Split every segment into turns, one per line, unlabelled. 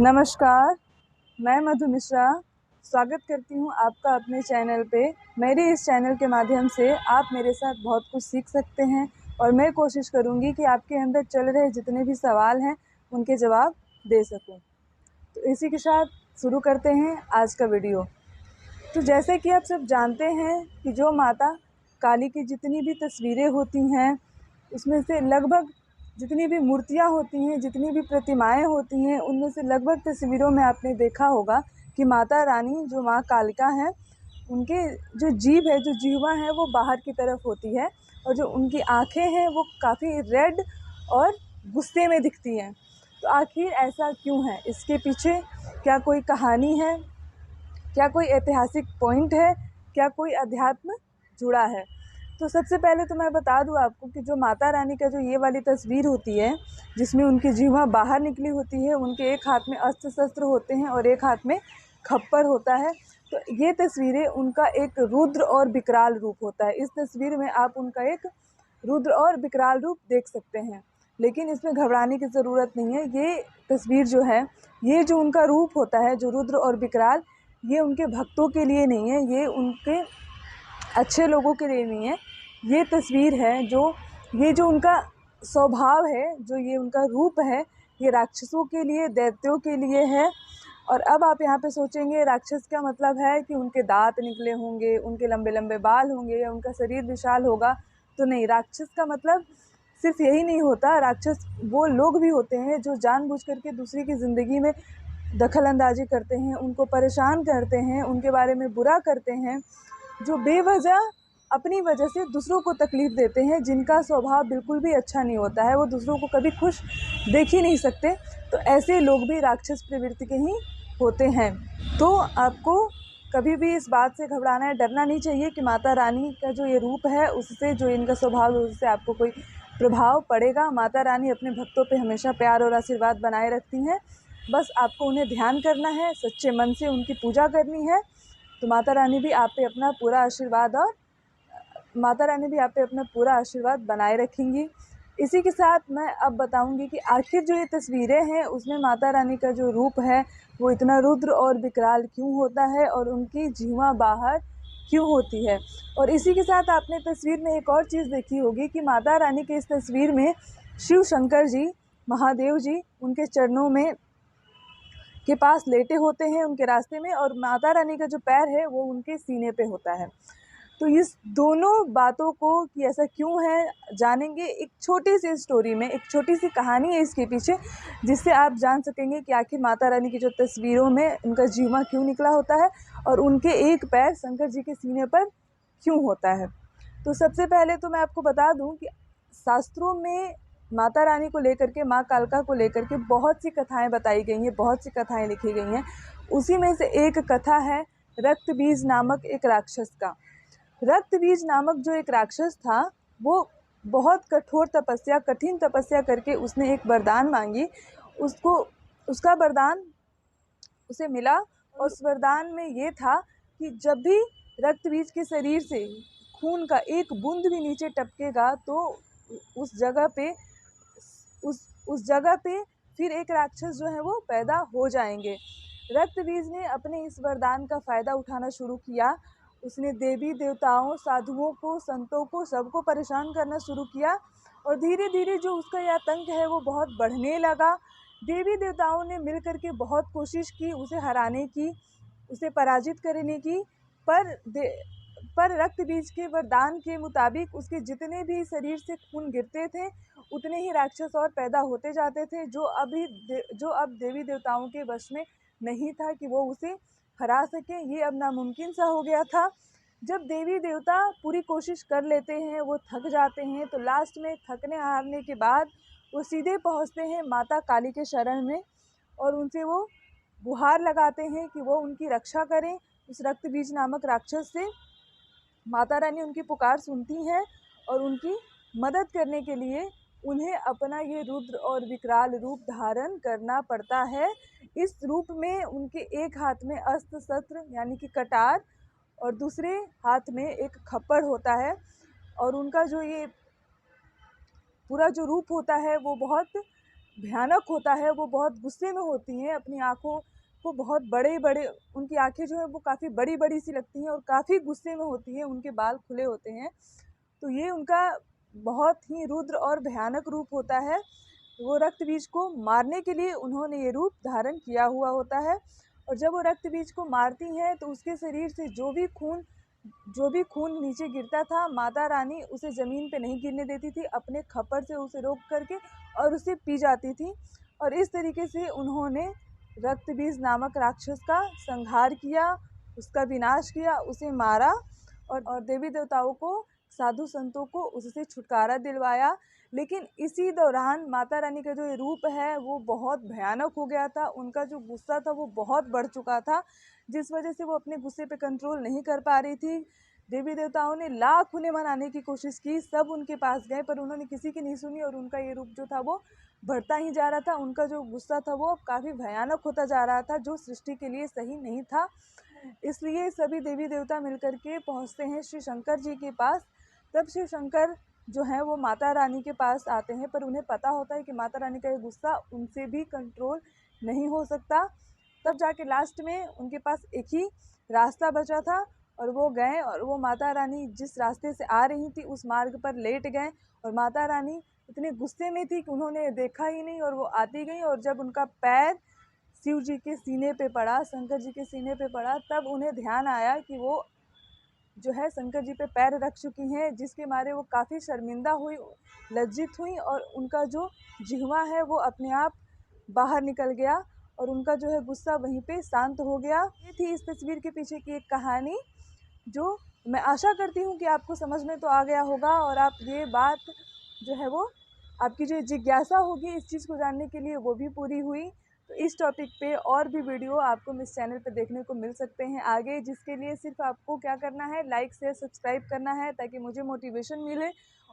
नमस्कार, मैं मधु मिश्रा स्वागत करती हूँ आपका अपने चैनल पे। मेरे इस चैनल के माध्यम से आप मेरे साथ बहुत कुछ सीख सकते हैं और मैं कोशिश करूँगी कि आपके अंदर चल रहे जितने भी सवाल हैं उनके जवाब दे सकूँ। तो इसी के साथ शुरू करते हैं आज का वीडियो। तो जैसे कि आप सब जानते हैं कि जो माता काली की जितनी भी तस्वीरें होती हैं उसमें से लगभग जितनी भी मूर्तियाँ होती हैं, जितनी भी प्रतिमाएँ होती हैं, उनमें से लगभग तस्वीरों में आपने देखा होगा कि माता रानी जो माँ कालिका हैं, उनके जो जीभ है, जो जिह्वा है वो बाहर की तरफ होती है और जो उनकी आँखें हैं वो काफ़ी रेड और गुस्से में दिखती हैं। तो आखिर ऐसा क्यों है? इसके पीछे क्या कोई कहानी है? क्या कोई ऐतिहासिक पॉइंट है? क्या कोई अध्यात्म जुड़ा है? तो सबसे पहले तो मैं बता दूँ आपको कि जो माता रानी का जो ये वाली तस्वीर होती है, जिसमें उनकी जिह्वा बाहर निकली होती है, उनके एक हाथ में अस्त्र-शस्त्र होते हैं और एक हाथ में खप्पर होता है। तो ये तस्वीरें उनका एक रुद्र और विकराल रूप होता है। इस तस्वीर में आप उनका एक रुद्र और विकराल रूप देख सकते हैं, लेकिन इसमें घबराने की ज़रूरत नहीं है। ये तस्वीर जो है, ये जो उनका रूप होता है, जो रुद्र और विकराल, ये उनके भक्तों के लिए नहीं है, ये उनके अच्छे लोगों के लिए नहीं है। ये तस्वीर है ये जो उनका स्वभाव है, जो ये उनका रूप है, ये राक्षसों के लिए, दैत्यों के लिए है। और अब आप यहाँ पे सोचेंगे राक्षस का मतलब है कि उनके दाँत निकले होंगे, उनके लंबे-लंबे बाल होंगे या उनका शरीर विशाल होगा। तो नहीं, राक्षस का मतलब सिर्फ यही नहीं होता। राक्षस वो लोग भी होते हैं जो जानबूझ करके दूसरे की ज़िंदगी में दखल अंदाज़ी करते हैं, उनको परेशान करते हैं, उनके बारे में बुरा करते हैं, जो बेवजह अपनी वजह से दूसरों को तकलीफ़ देते हैं, जिनका स्वभाव बिल्कुल भी अच्छा नहीं होता है, वो दूसरों को कभी खुश देख ही नहीं सकते। तो ऐसे लोग भी राक्षस प्रवृत्ति के ही होते हैं। तो आपको कभी भी इस बात से घबराना या डरना नहीं चाहिए कि माता रानी का जो ये रूप है, उससे जो इनका स्वभाव है, उससे आपको कोई प्रभाव पड़ेगा। माता रानी अपने भक्तों पे हमेशा प्यार और आशीर्वाद बनाए रखती हैं। बस आपको उन्हें ध्यान करना है, सच्चे मन से उनकी पूजा करनी है, तो माता रानी भी आप पे अपना पूरा आशीर्वाद बनाए रखेंगी। इसी के साथ मैं अब बताऊंगी कि आखिर जो ये तस्वीरें हैं उसमें माता रानी का जो रूप है वो इतना रुद्र और विकराल क्यों होता है और उनकी जिह्वा बाहर क्यों होती है। और इसी के साथ आपने तस्वीर में एक और चीज़ देखी होगी कि माता रानी के इस तस्वीर में शिव शंकर जी, महादेव जी उनके चरणों में के पास लेटे होते हैं, उनके रास्ते में, और माता रानी का जो पैर है वो उनके सीने पे होता है। तो इस दोनों बातों को कि ऐसा क्यों है जानेंगे एक छोटी सी स्टोरी में। एक छोटी सी कहानी है इसके पीछे, जिससे आप जान सकेंगे कि आखिर माता रानी की जो तस्वीरों में उनका जीवा क्यों निकला होता है और उनके एक पैर शंकर जी के सीने पर क्यों होता है। तो सबसे पहले तो मैं आपको बता दूं कि शास्त्रों में माता रानी को लेकर के, माँ कालका को लेकर के बहुत सी कथाएं बताई गई हैं, बहुत सी कथाएं लिखी गई हैं। उसी में से एक कथा है रक्तबीज नामक एक राक्षस का। रक्तबीज नामक जो एक राक्षस था, वो बहुत कठिन तपस्या करके उसने एक वरदान मांगी। उसको उसका वरदान उसे मिला और उस वरदान में ये था कि जब भी रक्तबीज के शरीर से खून का एक बूंद भी नीचे टपकेगा तो उस जगह पे उस जगह पे फिर एक राक्षस जो है वो पैदा हो जाएंगे। रक्तबीज ने अपने इस वरदान का फ़ायदा उठाना शुरू किया। उसने देवी देवताओं, साधुओं को, संतों को, सबको परेशान करना शुरू किया और धीरे धीरे जो उसका यह आतंक है वो बहुत बढ़ने लगा। देवी देवताओं ने मिल करके बहुत कोशिश की उसे हराने की, उसे पराजित करने की, पर रक्तबीज के वरदान के मुताबिक उसके जितने भी शरीर से खून गिरते थे उतने ही राक्षस और पैदा होते जाते थे, जो अब देवी देवताओं के वश में नहीं था कि वो उसे हरा सकें। ये अब नामुमकिन सा हो गया था। जब देवी देवता पूरी कोशिश कर लेते हैं, वो थक जाते हैं, तो लास्ट में थकने हारने के बाद वो सीधे पहुंचते हैं माता काली के शरण में और उनसे वो गुहार लगाते हैं कि वो उनकी रक्षा करें उस रक्तबीज नामक राक्षस से। माता रानी उनकी पुकार सुनती हैं और उनकी मदद करने के लिए उन्हें अपना ये रुद्र और विकराल रूप धारण करना पड़ता है। इस रूप में उनके एक हाथ में अस्त्र शस्त्र यानी कि कटार और दूसरे हाथ में एक खप्पड़ होता है और उनका जो ये पूरा जो रूप होता है वो बहुत भयानक होता है, वो बहुत गुस्से में होती हैं, अपनी आँखों को बहुत बड़े-बड़े, उनकी आँखें जो हैं वो काफ़ी बड़ी-बड़ी सी लगती हैं और काफ़ी गुस्से में होती हैं, उनके बाल खुले होते हैं। तो ये उनका बहुत ही रुद्र और भयानक रूप होता है। वो रक्तबीज को मारने के लिए उन्होंने ये रूप धारण किया हुआ होता है और जब वो रक्तबीज को मारती हैं तो उसके शरीर से जो भी खून नीचे गिरता था, माता रानी उसे ज़मीन पे नहीं गिरने देती थी, अपने खप्पर से उसे रोक करके और उसे पी जाती थी। और इस तरीके से उन्होंने रक्तबीज नामक राक्षस का संहार किया, उसका विनाश किया, उसे मारा और देवी देवताओं को, साधु संतों को उससे छुटकारा दिलवाया। लेकिन इसी दौरान माता रानी का जो ये रूप है वो बहुत भयानक हो गया था, उनका जो गुस्सा था वो बहुत बढ़ चुका था, जिस वजह से वो अपने गुस्से पे कंट्रोल नहीं कर पा रही थी। देवी देवताओं ने लाख उन्हें मनाने की कोशिश की, सब उनके पास गए पर उन्होंने किसी की नहीं सुनी और उनका ये रूप जो था वो बढ़ता ही जा रहा था। उनका जो गुस्सा था वो काफ़ी भयानक होता जा रहा था, जो सृष्टि के लिए सही नहीं था। इसलिए सभी देवी देवता मिलकर के पहुँचते हैं श्री शंकर जी के पास। तब शिव शंकर जो है वो माता रानी के पास आते हैं, पर उन्हें पता होता है कि माता रानी का ये गुस्सा उनसे भी कंट्रोल नहीं हो सकता। तब जाके लास्ट में उनके पास एक ही रास्ता बचा था और वो गए और वो माता रानी जिस रास्ते से आ रही थी उस मार्ग पर लेट गए और माता रानी इतने गुस्से में थी कि उन्होंने देखा ही नहीं और वो आती गई और जब उनका पैर शिव जी के सीने पे पड़ा, शंकर जी के सीने पे पड़ा, तब उन्हें ध्यान आया कि वो जो है शंकर जी पे पैर रख चुकी हैं, जिसके मारे वो काफ़ी शर्मिंदा हुई, लज्जित हुई और उनका जो जिह्वा है वो अपने आप बाहर निकल गया और उनका जो है गुस्सा वहीं पे शांत हो गया। ये थी इस तस्वीर के पीछे की एक कहानी, जो मैं आशा करती हूँ कि आपको समझ में तो आ गया होगा और आप ये बात जो है वो, आपकी जो जिज्ञासा होगी इस चीज़ को जानने के लिए वो भी पूरी हुई। तो इस टॉपिक पे और भी वीडियो आपको इस चैनल पे देखने को मिल सकते हैं आगे, जिसके लिए सिर्फ आपको क्या करना है, लाइक शेयर सब्सक्राइब करना है ताकि मुझे मोटिवेशन मिले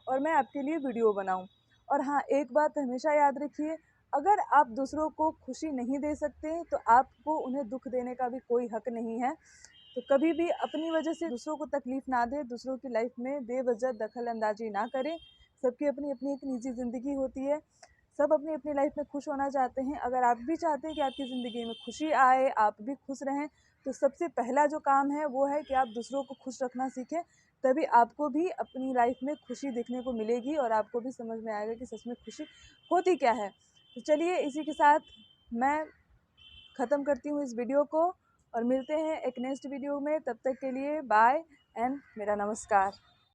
और मैं आपके लिए वीडियो बनाऊँ। और हाँ, एक बात हमेशा याद रखिए, अगर आप दूसरों को खुशी नहीं दे सकते तो आपको उन्हें दुख देने का भी कोई हक नहीं है। तो कभी भी अपनी वजह से दूसरों को तकलीफ़ ना दें, दूसरों की लाइफ में बेवजह दखल अंदाजी ना करें। सबकी अपनी अपनी एक निजी ज़िंदगी होती है, सब अपनी अपनी लाइफ में खुश होना चाहते हैं। अगर आप भी चाहते हैं कि आपकी ज़िंदगी में खुशी आए, आप भी खुश रहें, तो सबसे पहला जो काम है वो है कि आप दूसरों को खुश रखना सीखें। तभी आपको भी अपनी लाइफ में खुशी देखने को मिलेगी और आपको भी समझ में आएगा कि सच में खुशी होती क्या है। तो चलिए इसी के साथ मैं ख़त्म करती हूँ इस वीडियो को और मिलते हैं एक नेक्स्ट वीडियो में। तब तक के लिए बाय एंड मेरा नमस्कार।